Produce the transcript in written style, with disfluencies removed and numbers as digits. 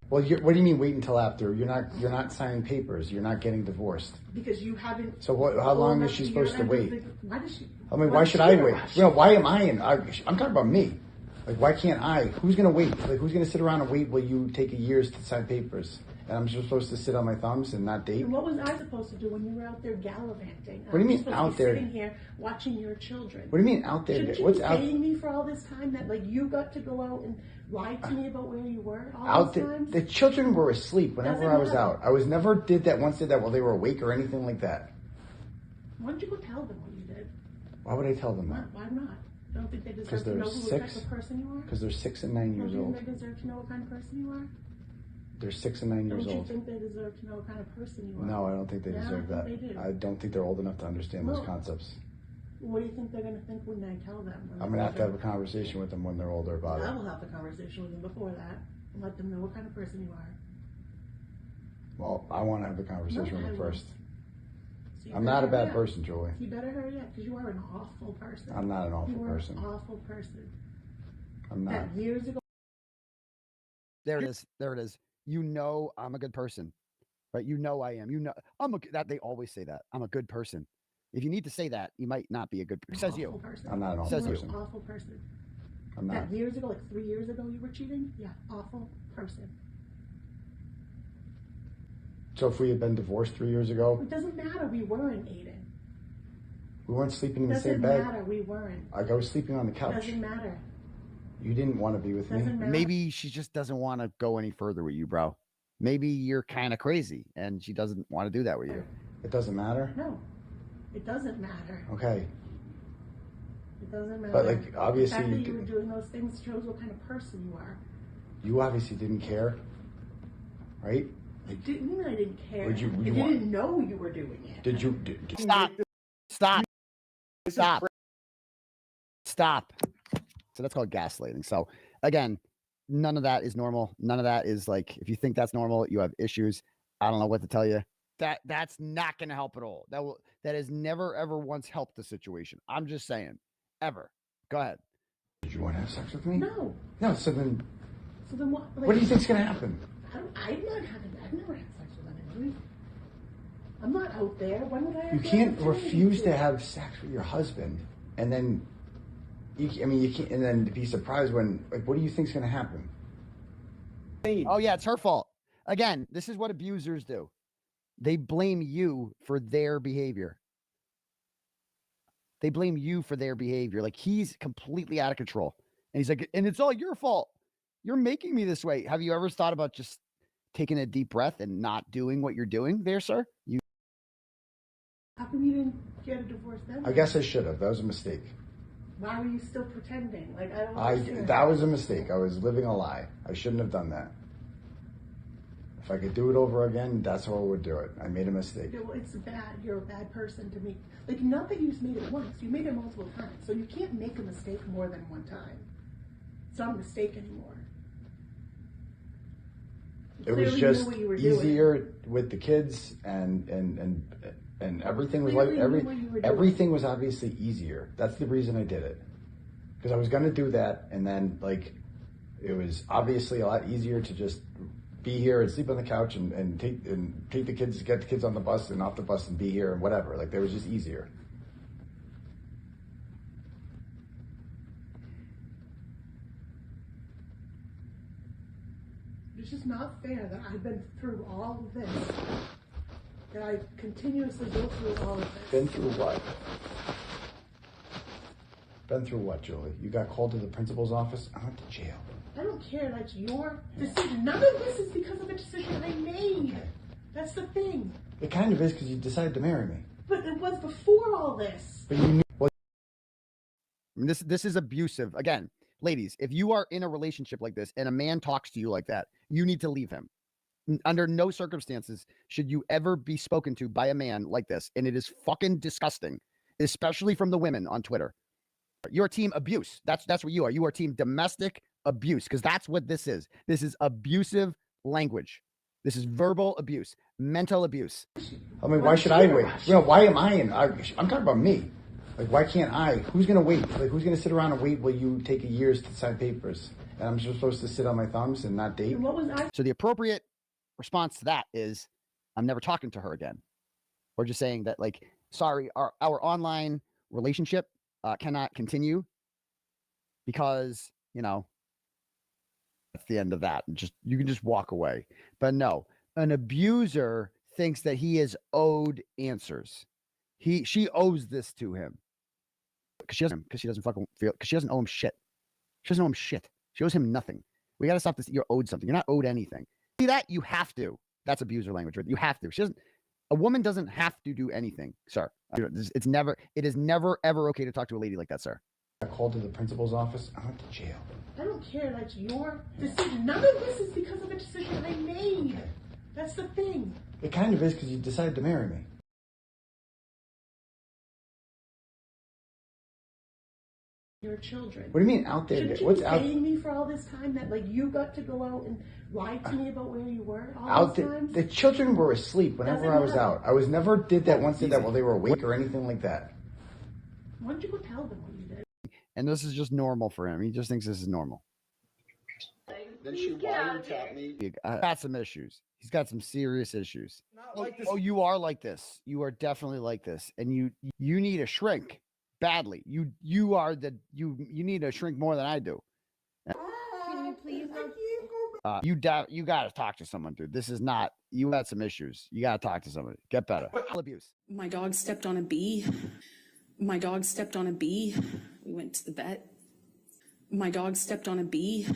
Well, what do you mean wait until after? You're not signing papers. You're not getting divorced. Because you haven't. So how long is she supposed to wait? Why does she? I mean, why should I wait? You know, why am I in? I'm talking about me. Like, why can't I? Who's gonna wait? Like, who's gonna sit around and wait while you take years to sign papers? And I'm just supposed to sit on my thumbs and not date? And what was I supposed to do when you were out there gallivanting? What do you mean out there? Sitting here watching your children. What do you mean out there? Shouldn't you What's be out? paying me for all this time that like you got to go out and lie to me about where you were all Out these there, times? the children were asleep whenever Doesn't I was matter. out. I was never did that while they were awake or anything like that. Why don't you go tell them what you did? Why would I tell them that? Why not? I don't think they deserve to they're know what type 6. of person you are. Because they're 6 and 9 years Don't old. you think they deserve to know what kind of person you are? They're 6 and 9 years Don't you old. think they deserve to know what kind of person you are? No, I don't think they Yeah, deserve I that. think they do. I don't think they're old enough to understand those No. concepts. What do you think they're going to think when I tell them? I'm gonna have to have a conversation with them when they're older about I it. will have the conversation with them before that and let them know what kind of person you are. Well, I want to have the conversation No, with I them won't. first. So you I'm not a better hurry bad up. person, Julie. You better hurry up because you are an awful person. I'm not an awful You are person. an awful person. I'm not. That years ago. There it is. There it is. You know I'm a good person, right? You know I am. You know that they always say that I'm a good person. If you need to say that, you might not be a good person. Says you. Person. I'm not an awful Says you. person. Awful person. I'm not. That years ago, like 3 years ago, you were cheating. Yeah, awful person. So if we had been divorced 3 years ago, It doesn't matter. We weren't, Aiden. we weren't sleeping in the Doesn't same bed. matter. We weren't. Like I was sleeping on the couch. Doesn't matter. You didn't want to be with me. Doesn't matter. Maybe she just doesn't want to go any further with you, bro. Maybe you're kind of crazy and she doesn't want to do that with you. It doesn't matter. No, it doesn't matter. Okay. It doesn't matter. But, like, obviously the fact you that you were did- doing those things shows what kind of person you are. You obviously didn't care, right? I didn't. I didn't care. Would you- I you want- didn't know you were doing it. Did you? Did, Stop. Stop. Stop. So that's called gaslighting. So again, none of that is normal. None of that is like, if you think that's normal, you have issues. I don't know what to tell you. That's not going to help at all. That has never, ever once helped the situation. I'm just saying, ever. Go ahead. did you want to have sex with me? No. No. So then, So then what? Like, what do you think's gonna happen? I've never had sex with anybody. I'm not out there. When would I? Have You the can't opportunity refuse to have sex with your husband, and then, you can't, and then be surprised when, like, what do you think's gonna happen? Oh, yeah, it's her fault. Again, this is what abusers do. They blame you for their behavior. They blame you for their behavior. Like he's completely out of control. And he's like, and it's all your fault. You're making me this way. Have you ever thought about just taking a deep breath and not doing what you're doing there, sir? How come you didn't get a divorce then? I guess I should have. That was a mistake. Why were you still pretending? Like I don't understand. That was a mistake. I was living a lie. I shouldn't have done that. If I could do it over again, that's how I would do it. I made a mistake. Yeah, well, it's bad. You're a bad person to me. Like, not that you just made it once. You made it multiple times. So you can't make a mistake more than one time. It's not a mistake anymore. It was Clearly just knew what you were doing. easier with the kids, and everything was like Clearly knew what you were doing. everything was obviously easier. That's the reason I did it, because I was going to do that, and then like it was obviously a lot easier to just be here and sleep on the couch and take the kids, get the kids on the bus and off the bus and be here and whatever. Like, that was just easier. It's just not fair that I've been through all of this. That I continuously go through all of this. Been through what? Been through what, Julie? You got called to the principal's office? I went to jail. I don't care. That's your decision. None of this is because of a decision I made. Okay. That's the thing. It kind of is, because you decided to marry me. But it was before all this. But you knew. Well, I mean, this is abusive. Again, ladies, if you are in a relationship like this and a man talks to you like that, you need to leave him. Under no circumstances should you ever be spoken to by a man like this. And it is fucking disgusting, especially from the women on Twitter. You're team abuse. That's what you are. You are team domestic abuse, because that's what this is. This is abusive language. This is verbal abuse, mental abuse. I mean, why should I wait? Why am I in? I'm talking about me. Like, why can't I? Who's going to wait? Like, who's going to sit around and wait while you take years to sign papers? and I'm just supposed to sit on my thumbs and not date. And what was I? So the appropriate response to that is, I'm never talking to her again. Or just saying that, like, sorry, our online relationship cannot continue because, you know, that's the end of that. And just, you can just walk away. But no, an abuser thinks that he is owed answers. She owes this to him. Because she doesn't fucking feel, because she doesn't owe him shit. She doesn't owe him shit. She owes him nothing. We got to stop this. You're owed something. You're not owed anything. See that? You have to. That's abuser language. Right? You have to. She doesn't. A woman doesn't have to do anything, sir. It is never, ever okay to talk to a lady like that, sir. I called to the principal's office. I went to jail. I don't care. That's your decision. None of this is because of a decision I made. That's the thing. It kind of is because you decided to marry me. Your children. What do you mean out there? Shouldn't you What's be out paying me for all this time that like you got to go out and lie to me about where you were all out these there? times? The children were asleep whenever Doesn't I was matter. out. I was never did that while they were awake or anything like that. Why don't you go tell them what you did? And this is just normal for him. He just thinks this is normal. Then she wiretapped me. He got some issues. He's got some serious issues. Not like this. Oh, you are like this. You are definitely like this, and you need a shrink badly. You need a shrink more than I do. Can you please You got to talk to someone, dude. This is not. You got some issues. You got to talk to somebody. Get better. Abuse. My dog stepped on a bee. My dog stepped on a bee. We went to the vet. My dog stepped on a bee.